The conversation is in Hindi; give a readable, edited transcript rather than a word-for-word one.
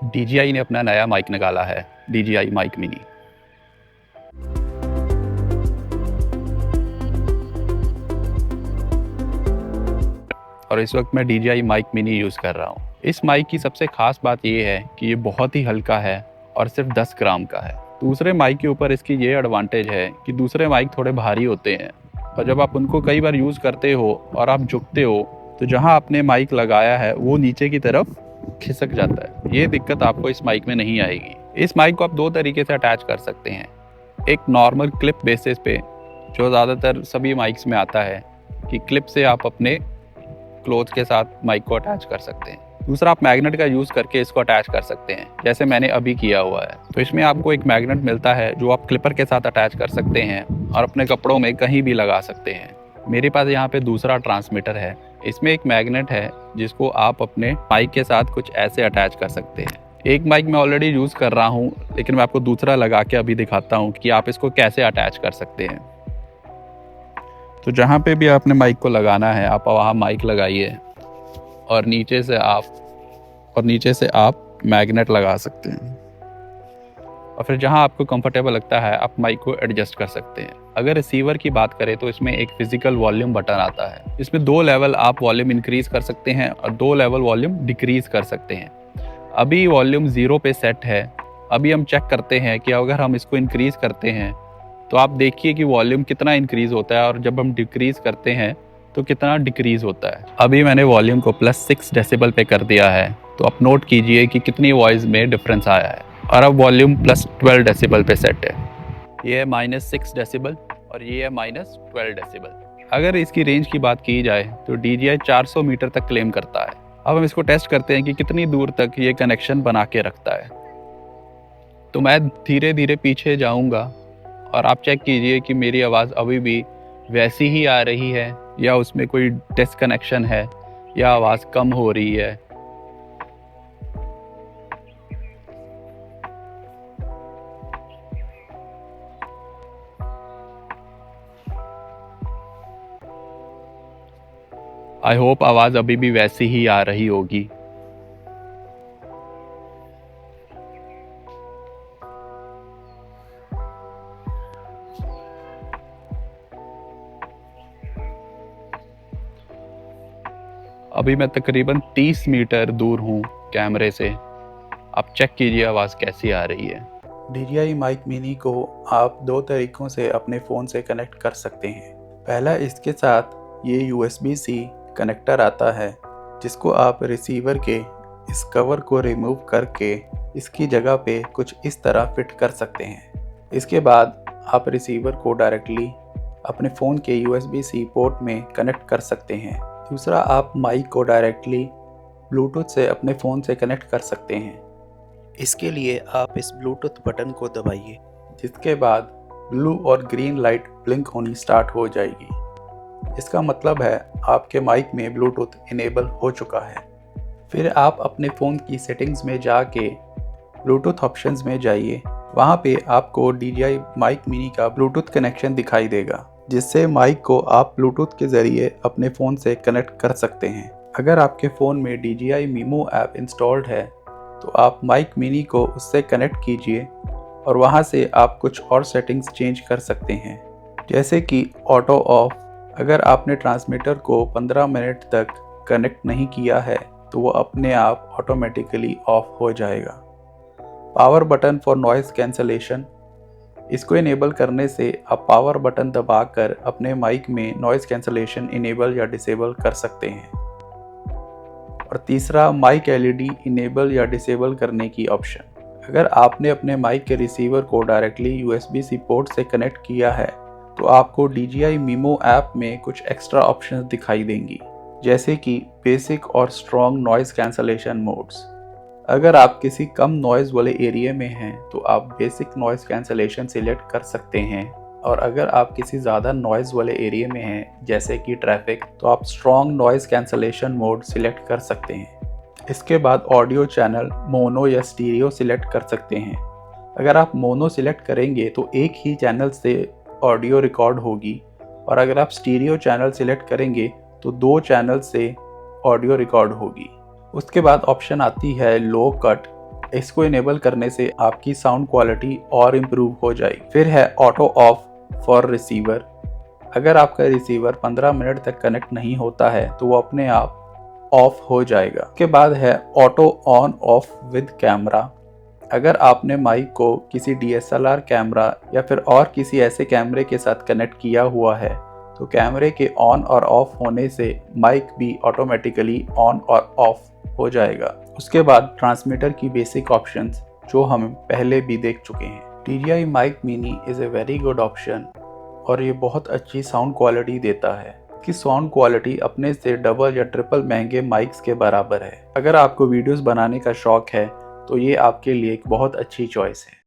DJI ने अपना नया माइक निकाला है, DJI माइक मिनी। और इस वक्त मैं DJI माइक मिनी यूज़ कर रहा हूँ। इस माइक की सबसे ख़ास बात ये है कि ये बहुत ही हल्का है और सिर्फ 10 ग्राम का है। दूसरे माइक के ऊपर इसकी ये एडवांटेज है कि दूसरे माइक थोड़े भारी होते हैं और जब आप उनको कई बार यूज़ करते हो और आप झुकते हो तो जहाँ आपने माइक लगाया है वो नीचे की तरफ खिसक जाता है। ये दिक्कत आपको इस माइक में नहीं आएगी। इस माइक को आप दो तरीके से अटैच कर सकते हैं। एक नॉर्मल क्लिप बेसिस पे, जो ज़्यादातर सभी माइक्स में आता है कि क्लिप से आप अपने क्लोथ के साथ माइक को अटैच कर सकते हैं। दूसरा, आप मैग्नेट का यूज़ करके इसको अटैच कर सकते हैं, जैसे मैंने अभी किया हुआ है। तो इसमें आपको एक मैग्नेट मिलता है जो आप क्लिपर के साथ अटैच कर सकते हैं और अपने कपड़ों में कहीं भी लगा सकते हैं। मेरे पास यहाँ पे दूसरा ट्रांसमीटर है, इसमें एक मैग्नेट है जिसको आप अपने माइक के साथ कुछ ऐसे अटैच कर सकते हैं। एक माइक मैं ऑलरेडी यूज़ कर रहा हूँ, लेकिन मैं आपको दूसरा लगा के अभी दिखाता हूँ कि आप इसको कैसे अटैच कर सकते हैं। तो जहाँ पे भी आपने माइक को लगाना है, आप वहाँ माइक लगाइए और नीचे से आप मैग्नेट लगा सकते हैं और फिर जहाँ आपको कंफर्टेबल लगता है आप माइक को एडजस्ट कर सकते हैं। अगर रिसीवर की बात करें तो इसमें एक फिजिकल वॉल्यूम बटन आता है। इसमें 2 लेवल आप वॉल्यूम इंक्रीज कर सकते हैं और 2 लेवल वॉल्यूम डिक्रीज कर सकते हैं। अभी वॉल्यूम 0 पे सेट है। अभी हम चेक करते हैं कि अगर हम इसको इंक्रीज करते हैं तो आप देखिए कि वॉल्यूम कितना इंक्रीज होता है और जब हम डिक्रीज करते हैं तो कितना डिक्रीज होता है। अभी मैंने वॉल्यूम को +6 डेसिबल पे कर दिया है, तो आप नोट कीजिए कि कितनी वॉइस में डिफरेंस आया है। और अब वॉल्यूम +12 डेसिबल पे सेट है। ये है -6 डेसिबल और ये है -12 डेसिबल। अगर इसकी रेंज की बात की जाए तो DJI 400 मीटर तक क्लेम करता है। अब हम इसको टेस्ट करते हैं कि कितनी दूर तक ये कनेक्शन बना के रखता है। तो मैं धीरे धीरे पीछे जाऊंगा और आप चेक कीजिए कि मेरी आवाज़ अभी भी वैसी ही आ रही है या उसमें कोई डिस्कनेक्शन है या आवाज़ कम हो रही है। आई होप आवाज़ अभी भी वैसी ही आ रही होगी। अभी मैं तकरीबन 30 मीटर दूर हूँ कैमरे से। आप चेक कीजिए आवाज़ कैसी आ रही है। DJI माइक मिनी को आप 2 तरीक़ों से अपने फ़ोन से कनेक्ट कर सकते हैं। पहला, इसके साथ ये USB-C कनेक्टर आता है जिसको आप रिसीवर के इस कवर को रिमूव करके इसकी जगह पे कुछ इस तरह फिट कर सकते हैं। इसके बाद आप रिसीवर को डायरेक्टली अपने फ़ोन के USB-C पोर्ट में कनेक्ट कर सकते हैं। दूसरा, आप माइक को डायरेक्टली ब्लूटूथ से अपने फ़ोन से कनेक्ट कर सकते हैं। इसके लिए आप इस ब्लूटूथ बटन को दबाइए, जिसके बाद ब्लू और ग्रीन लाइट ब्लिंक होनी स्टार्ट हो जाएगी। इसका मतलब है आपके माइक में ब्लूटूथ इनेबल हो चुका है। फिर आप अपने फ़ोन की सेटिंग्स में जाके ब्लूटूथ ऑप्शंस में जाइए। वहाँ पे आपको DJI माइक मिनी का ब्लूटूथ कनेक्शन दिखाई देगा, जिससे माइक को आप ब्लूटूथ के ज़रिए अपने फ़ोन से कनेक्ट कर सकते हैं। अगर आपके फ़ोन में DJI Mimo ऐप इंस्टॉल्ड है तो आप माइक मिनी को उससे कनेक्ट कीजिए और वहाँ से आप कुछ और सेटिंग्स चेंज कर सकते हैं, जैसे कि ऑटो ऑफ। अगर आपने ट्रांसमीटर को 15 मिनट तक कनेक्ट नहीं किया है तो वो अपने आप ऑटोमेटिकली ऑफ हो जाएगा। Power button for noise cancellation, इसको इनेबल करने से आप पावर बटन दबाकर अपने माइक में नॉइज़ कैंसलेशन इनेबल या डिसेबल कर सकते हैं। और तीसरा, माइक LED इनेबल या डिसेबल करने की ऑप्शन। अगर आपने अपने माइक के रिसीवर को डायरेक्टली USB-C पोर्ट से कनेक्ट किया है तो आपको DJI Mimo ऐप में कुछ एक्स्ट्रा ऑप्शंस दिखाई देंगी, जैसे कि बेसिक और स्ट्रॉन्ग नॉइज़ कैंसलेशन मोड्स। अगर आप किसी कम नॉइज़ वाले एरिया में हैं तो आप बेसिक नॉइज़ कैंसलेशन सिलेक्ट कर सकते हैं, और अगर आप किसी ज़्यादा नॉइज़ वाले एरिया में हैं जैसे कि ट्रैफिक, तो आप strong noise cancellation mode select कर सकते हैं। इसके बाद ऑडियो चैनल मोनो या स्टीरियो सिलेक्ट कर सकते हैं। अगर आप मोनो सिलेक्ट करेंगे तो एक ही चैनल से ऑडियो रिकॉर्ड होगी, और अगर आप स्टीरियो चैनल सिलेक्ट करेंगे तो 2 चैनल से ऑडियो रिकॉर्ड होगी। उसके बाद ऑप्शन आती है लो कट, इसको इनेबल करने से आपकी साउंड क्वालिटी और इम्प्रूव हो जाएगी। फिर है ऑटो ऑफ फॉर रिसीवर। अगर आपका रिसीवर 15 मिनट तक कनेक्ट नहीं होता है तो वो अपने आप ऑफ हो जाएगा। उसके बाद है auto on off with camera. अगर आपने माइक को किसी DSLR कैमरा या फिर और किसी ऐसे कैमरे के साथ कनेक्ट किया हुआ है तो कैमरे के ऑन और ऑफ होने से माइक भी ऑटोमेटिकली ऑन और ऑफ हो जाएगा। उसके बाद ट्रांसमीटर की बेसिक ऑप्शंस जो हम पहले भी देख चुके हैं। DJI mic mini is a very good option और ये बहुत अच्छी साउंड क्वालिटी देता है। इसकी साउंड क्वालिटी अपने से डबल या ट्रिपल महंगे माइक्स के बराबर है। अगर आपको वीडियोस बनाने का शौक है तो ये आपके लिए एक बहुत अच्छी चॉइस है।